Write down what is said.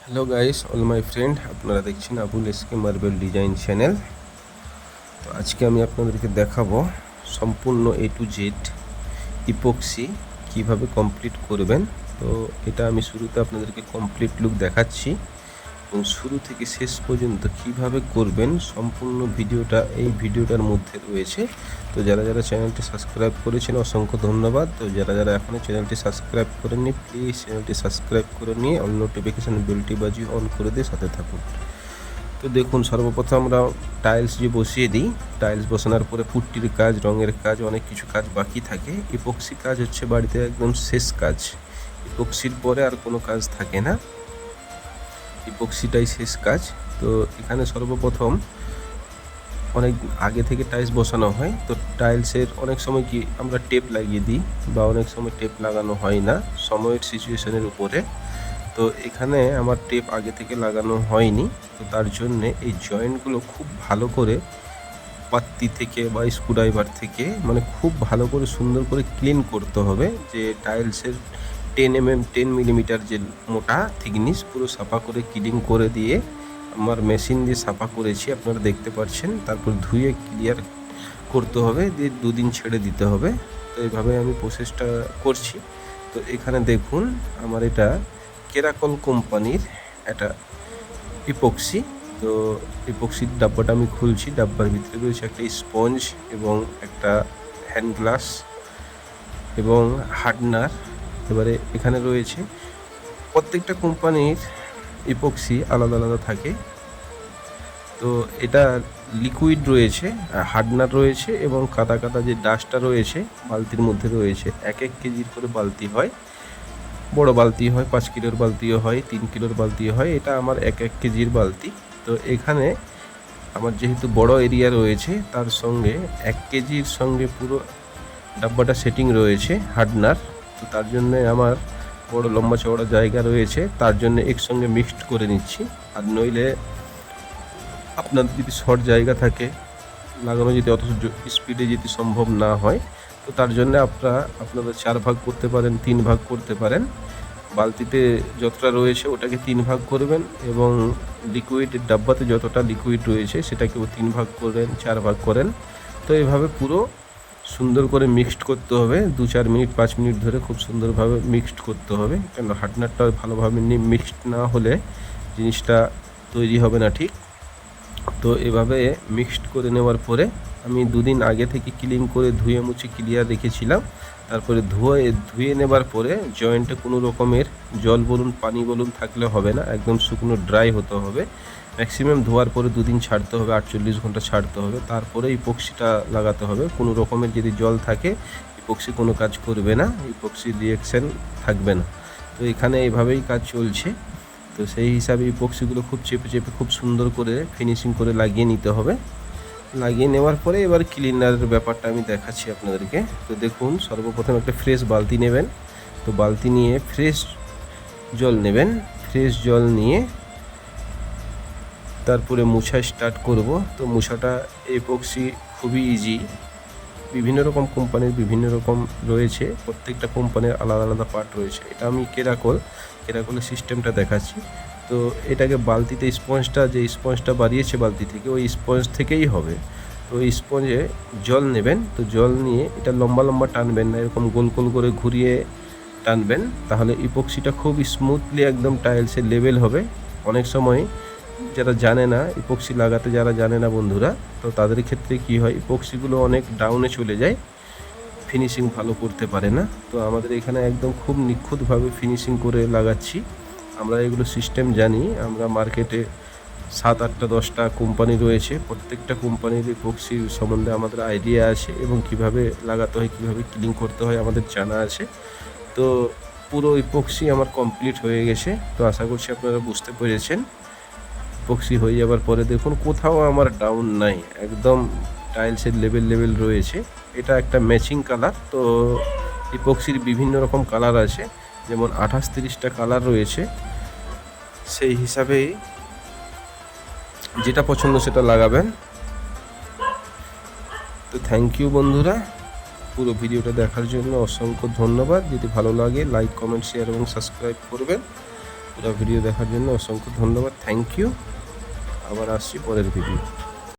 Hello guys, all my friend, আপনারা দেখছেন Abul SK marble design channel. তো আজকে আমি আপনাদেরকে দেখাবো সম্পূর্ণ এ টু জেড ইপক্সি কিভাবে কমপ্লিট করবেন। তো এটা আমি শুরুতে আপনাদেরকে কমপ্লিট লুক দেখাচ্ছি এবং শুরু থেকে শেষ পর্যন্ত কিভাবে করবেন সম্পূর্ণ ভিডিওটা এই ভিডিওটার মধ্যে রয়েছে। তো যারা যারা চ্যানেলটি সাবস্ক্রাইব করেছেন অসংখ্য ধন্যবাদ। তো যারা যারা এখনও চ্যানেলটি সাবস্ক্রাইব করেননি প্লিজ চ্যানেলটি সাবস্ক্রাইব করে নিয়ে অল নোটিফিকেশান বেলটি বাজিয়ে অন করে দিয়ে সাথে থাকুন। তো দেখুন, সর্বপ্রথম আমরা টাইলস যে বসিয়ে দিই, টাইলস বসানোর পরে পুট্টির কাজ, রঙের কাজ, অনেক কিছু কাজ বাকি থাকে। ইপক্সি কাজ হচ্ছে বাড়িতে একদম শেষ কাজ। ইপক্সির পরে আর কোনো কাজ থাকে না, ইপক্সিটাই শেষ কাজ। তো এখানে সর্বপ্রথম অনেক আগে থেকে টাইলস বসানো হয়। তো টাইলসের অনেক সময় কি আমরা টেপ লাগিয়ে দিই বা অনেক সময় টেপ লাগানো হয় না, সময়ের সিচুয়েশনের উপরে। তো এখানে আমার টেপ আগে থেকে লাগানো হয়নি, তো তার জন্যে এই জয়েন্টগুলো খুব ভালো করে পাত্তি থেকে বা স্ক্রুড্রাইভার থেকে মানে খুব ভালো করে সুন্দর করে ক্লিন করতে হবে। যে টাইলসের 10 মিলিমিটার যে মোটা থিকনেস পুরো সাফা করে ক্লিন করে দিয়ে আমার মেশিন দিয়ে সাফা করেছি, আপনারা দেখতে পাচ্ছেন। তারপর ধুয়ে ক্লিয়ার করতে হবে, দিয়ে দুদিন ছেড়ে দিতে হবে। তো এইভাবে আমি প্রসেসটা করছি। তো এখানে দেখুন, আমার এটা কেরাকল কোম্পানির একটা ইপক্সি। তো ইপক্সির ডাব্বাটা আমি খুলছি। ডাব্বার ভিতরে রয়েছে একটা স্পঞ্জ এবং একটা হ্যান্ড গ্লাস এবং হার্ডনার। এবারে এখানে রয়েছে প্রত্যেকটা কোম্পানির ইপক্সি আলাদা আলাদা থাকে। তো এটা লিকুইড রয়েছে, হার্ডনার রয়েছে এবং কাদা কাদা যে ডাস্টটা রয়েছে বালতির মধ্যে রয়েছে। 1 কেজির করে বালতি হয়, বড় বালতি হয়, 5 কিলোর বালতিও হয়, 3 কিলোর বালতিও হয়। এটা আমার 1 কেজির বালতি। তো এখানে আমার যেহেতু বড় এরিয়া রয়েছে, তার সঙ্গে 1 কেজির সঙ্গে পুরো ডাব্বাটা সেটিং রয়েছে হার্ডনার। তো তার জন্যে আমার বড় লম্বা চওড়া জায়গা রয়েছে, তার জন্য একসঙ্গে মিক্সড করে নিচ্ছি। আর নইলে আপনার যদি শর্ট জায়গা থাকে লাগানো, যদি অত স্পিডে যদি সম্ভব না হয়, তো তার জন্য আপনারা 4 ভাগ করতে পারেন, 3 ভাগ করতে পারেন। বালতিতে যতটা রয়েছে ওটাকে 3 ভাগ করবেন এবং লিকুইডের ডাব্বাতে যতটা লিকুইড রয়েছে সেটাকেও 3 ভাগ করেন, 4 ভাগ করেন। তো এভাবে পুরো সুন্দর করে মিক্সড করতে হবে 2-4 মিনিট 5 মিনিট ধরে খুব সুন্দরভাবে মিক্সড করতে হবে। কেন হার্ডনারটা ভালোভাবে মিক্সড না হলে জিনিসটা তৈরি হবে না ঠিক। তো এভাবে মিক্সড করে নেওয়ার পরে আমি 2 দিন আগে থেকে ক্লিন করে ধুয়ে মুছে ক্লিয়ার রেখেছিলাম। তারপরে ধুয়ে নেবার পরে জয়েন্টে কোনো রকমের জল বলুন পানি বলুন থাকলে হবে না, একদম শুকনো ড্রাই হতে হবে। ম্যাক্সিমাম ধোয়ার পরে 2 দিন ছাড়তে হবে, 48 ঘন্টা ছাড়তে হবে। তারপরে ইপক্সিটা লাগাতে হবে। কোনো রকমের যদি জল থাকে ইপক্সি কোনো কাজ করবে না, ইপক্সির রিঅ্যাকশান থাকবে না। তো এখানে এইভাবেই কাজ চলছে। তো সেই হিসাবে ইপক্সিগুলো খুব চেপে চেপে খুব সুন্দর করে ফিনিশিং করে লাগিয়ে নিতে হবে। লাগিয়ে নেওয়ার পরে এবার ক্লিনারের ব্যাপারটা আমি দেখাচ্ছি আপনাদেরকে। তো দেখুন, সর্বপ্রথম একটা ফ্রেশ বালতি নেবেন। তো বালতি নিয়ে ফ্রেশ জল নেবেন। ফ্রেশ জল নিয়ে তারপরে মুছা স্টার্ট করব। তো মুছাটা ইপক্সি খুবই ইজি। বিভিন্ন রকম কোম্পানির বিভিন্ন রকম রয়েছে, প্রত্যেকটা কোম্পানির আলাদা আলাদা পার্ট রয়েছে। এটা আমি কেরাকলের সিস্টেমটা দেখাচ্ছি। তো এটাকে বালতিতে যে স্পঞ্জটা বাড়িয়েছে বালতি থেকে, ওই স্পঞ্জ থেকেই হবে। তো ওই স্পঞ্জে জল নেবেন। তো জল নিয়ে এটা লম্বা লম্বা টানবেন না, এরকম গোল গোল করে ঘুরিয়ে টানবেন, তাহলে ইপক্সিটা খুব স্মুথলি একদম টাইলসের লেভেল হবে। অনেক সময় যারা জানে না ইপক্সি লাগাতে, যারা জানে না বন্ধুরা, তো তাদের ক্ষেত্রে কি হয়, ইপক্সিগুলো অনেক ডাউনে চলে যায়, ফিনিশিং ভালো করতে পারে না। তো আমাদের এখানে একদম খুব নিখুঁতভাবে ফিনিশিং করে লাগাচ্ছি। আমরা এগুলো সিস্টেম জানি, আমরা মার্কেটে 7-8টা 10টা কোম্পানি রয়েছে, প্রত্যেকটা কোম্পানির ইপক্সি সম্বন্ধে আমাদের আইডিয়া আছে এবং কিভাবে লাগাতে হয়, কিভাবে ক্লিন করতে হয় আমাদের জানা আছে। তো পুরো ইপক্সি আমার কমপ্লিট হয়ে গেছে। তো আশা করছি আপনারা বুঝতে পেরেছেন। ইপক্সি হয়ে যাবার পরে দেখুন কোথাও আমার ডাউন নাই, একদম টাইলসের লেভেল রয়েছে। এটা একটা ম্যাচিং কালার। তো ইপক্সির বিভিন্ন রকম কালার আছে, যেমন 28-30টা কালার রয়েছে। সেই হিসাবেই যেটা পছন্দ সেটা লাগাবেন। তো থ্যাংক ইউ বন্ধুরা, পুরো ভিডিওটা দেখার জন্য অসংখ্য ধন্যবাদ। যদি ভালো লাগে লাইক, কমেন্ট, শেয়ার এবং সাবস্ক্রাইব করবেন। পুরো ভিডিও দেখার জন্য অসংখ্য ধন্যবাদ। Thank you. আবার আসছি পরের ভিডিও।